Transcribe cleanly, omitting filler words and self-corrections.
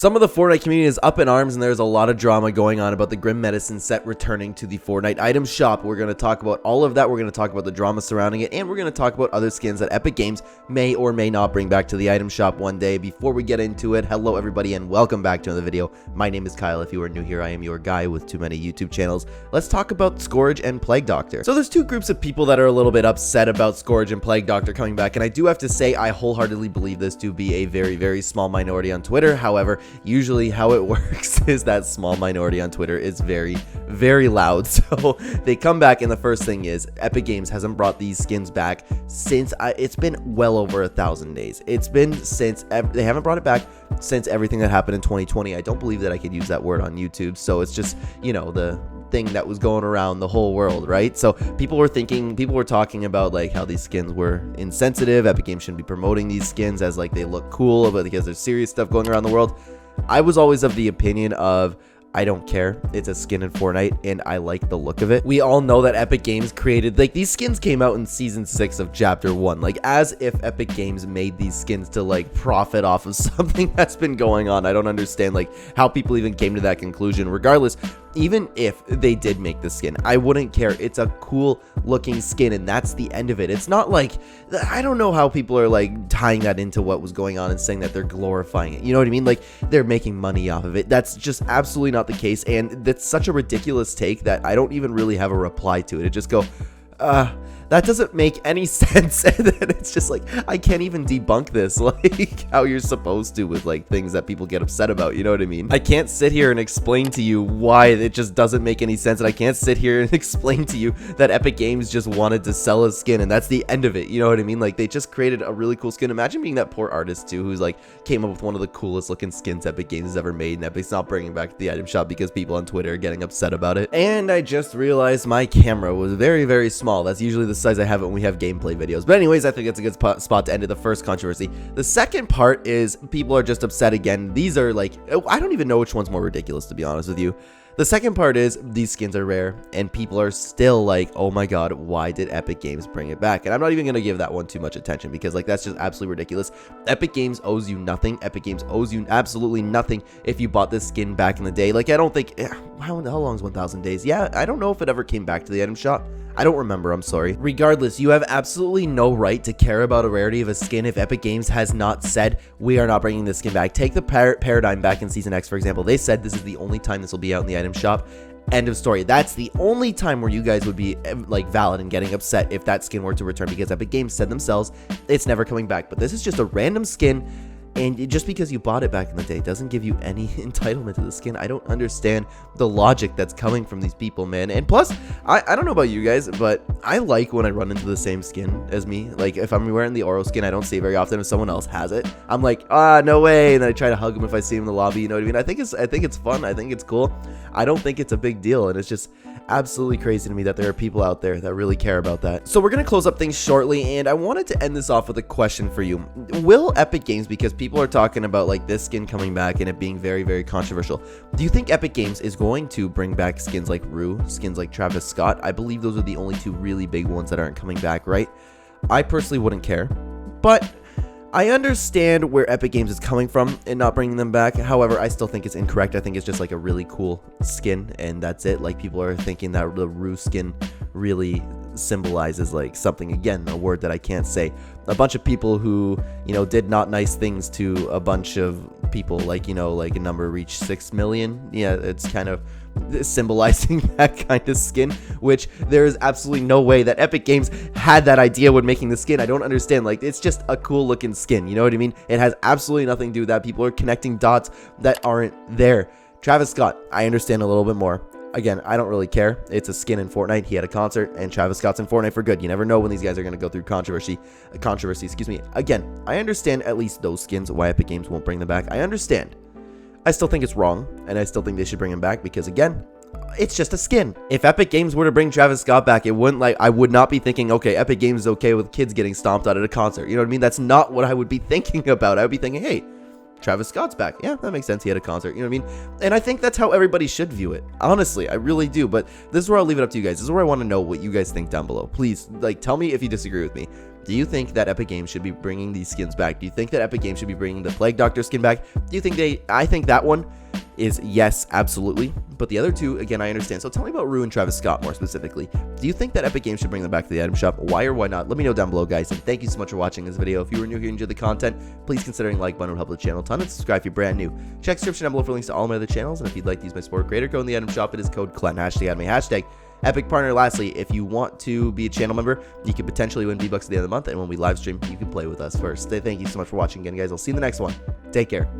Some of the Fortnite community is up in arms, and there's a lot of drama going on about the Grim Medicine set returning to the Fortnite item shop. We're going to talk about all of that. We're going to talk about the drama surrounding it, and we're going to talk about other skins that Epic Games may or may not bring back to the item shop one day. Before we get into it, hello everybody, and welcome back to another video. My name is Kyle. If you are new here, I am your guy with too many YouTube channels. Let's talk about Scourge and Plague Doctor. So there's two groups of people that are a little bit upset about Scourge and Plague Doctor coming back, and I do have to say I wholeheartedly believe this to be a very, very small minority on Twitter. However, usually how it works is that small minority on Twitter is very, very loud. So they come back, and the first thing is Epic Games hasn't brought these skins back since it's been well over 1,000 days. It's been since they haven't brought it back since everything that happened in 2020. I don't believe that I could use that word on YouTube. So it's just, you know, the thing that was going around the whole world, right? So people were talking about like how these skins were insensitive. Epic Games shouldn't be promoting these skins as like they look cool, but because there's serious stuff going around the world. I was always of the opinion of, I don't care. It's a skin in Fortnite, and I like the look of it. We all know that Epic Games created, like, these skins came out in Season 6 of Chapter 1. Like, as if Epic Games made these skins to, like, profit off of something that's been going on. I don't understand, like, how people even came to that conclusion. Regardless, even if they did make the skin, I wouldn't care. It's a cool looking skin, and that's the end of it. It's not like, I don't know how people are, like, tying that into what was going on and saying that they're glorifying it. You know what I mean? Like, they're making money off of it. That's just absolutely not the case, and that's such a ridiculous take that I don't even really have a reply to it. It just go, that doesn't make any sense. And then it's just like, I can't even debunk this like how you're supposed to with like things that people get upset about. You know what I mean? I can't sit here and explain to you why it just doesn't make any sense. And I can't sit here and explain to you that Epic Games just wanted to sell a skin and that's the end of it. You know what I mean? Like, they just created a really cool skin. Imagine being that poor artist too, who's like came up with one of the coolest looking skins Epic Games has ever made, and Epic's not bringing back to the item shop because people on Twitter are getting upset about it. And I just realized my camera was very, very small. That's usually the size I have it when we have gameplay videos. But anyways, I think it's a good spot to end the first controversy. The second part is people are just upset again. These are like, I don't even know which one's more ridiculous, to be honest with you. The second part is these skins are rare, and people are still like, oh my god, why did Epic Games bring it back? And I'm not even going to give that one too much attention because like that's just absolutely ridiculous. Epic Games owes you nothing. Epic Games owes you absolutely nothing if you bought this skin back in the day. Like, I don't think, how long is 1,000 days? Yeah, I don't know if it ever came back to the item shop. I don't remember, I'm sorry. Regardless, you have absolutely no right to care about a rarity of a skin if Epic Games has not said, we are not bringing this skin back. Take the Paradigm back in Season X, for example. They said this is the only time this will be out in the item shop. End of story. That's the only time where you guys would be like valid and getting upset if that skin were to return, because Epic Games said themselves it's never coming back. But this is just a random skin, and just because you bought it back in the day doesn't give you any entitlement to the skin. I don't understand the logic that's coming from these people, man. And plus, I don't know about you guys, but I like when I run into the same skin as me. Like, if I'm wearing the Oro skin, I don't see it very often. If someone else has it, I'm like, no way. And then I try to hug them if I see them in the lobby. You know what I mean? I think it's fun. I think it's cool. I don't think it's a big deal. And it's just absolutely crazy to me that there are people out there that really care about that. So we're going to close up things shortly, and I wanted to end this off with a question for you. Will Epic Games, because people are talking about like this skin coming back and it being very, very controversial, do you think Epic Games is going to bring back skins like Rue, skins like Travis Scott? I believe those are the only two really big ones that aren't coming back, right? I personally wouldn't care, but I understand where Epic Games is coming from and not bringing them back. However, I still think it's incorrect. I think it's just like a really cool skin, and that's it. Like, people are thinking that the Rue skin really symbolizes like something, again, a word that I can't say. A bunch of people who, you know, did not nice things to a bunch of people, like, you know, like a number reached 6 million. Yeah, it's kind of symbolizing that kind of skin, which there is absolutely no way that Epic Games had that idea when making the skin. I don't understand. Like, it's just a cool looking skin, you know what I mean? It has absolutely nothing to do with that. People are connecting dots that aren't there. Travis Scott, I understand a little bit more. Again, I don't really care. It's a skin in Fortnite. He had a concert, and Travis Scott's in Fortnite for good. You never know when these guys are going to go through controversy, excuse me. Again, I understand at least those skins, why Epic Games won't bring them back. I understand. I still think it's wrong, and I still think they should bring him back because, again, it's just a skin. If Epic Games were to bring Travis Scott back, it wouldn't, like, I would not be thinking, okay, Epic Games is okay with kids getting stomped out at a concert. You know what I mean? That's not what I would be thinking about. I would be thinking, hey, Travis Scott's back. Yeah, that makes sense. He had a concert. You know what I mean? And I think that's how everybody should view it. Honestly, I really do. But this is where I'll leave it up to you guys. This is where I want to know what you guys think down below. Please, like, tell me if you disagree with me. Do you think that Epic Games should be bringing these skins back? Do you think that Epic Games should be bringing the Plague Doctor skin back? Do you think I think that one is yes, absolutely. But the other two, again, I understand. So tell me about Rue and Travis Scott more specifically. Do you think that Epic Games should bring them back to the item shop? Why or why not? Let me know down below, guys. And thank you so much for watching this video. If you were new here and enjoyed the content, please consider hitting the like button. It would help the channel a ton, and subscribe if you're brand new. Check the description down below for links to all my other channels. And if you'd like to use my support creator code in the item shop, it is code CLEN, hashtag Epic Partner. Lastly, if you want to be a channel member, you can potentially win V-Bucks at the end of the month, and when we live stream, you can play with us first. Thank you so much for watching again, guys. I'll see you in the next one. Take care.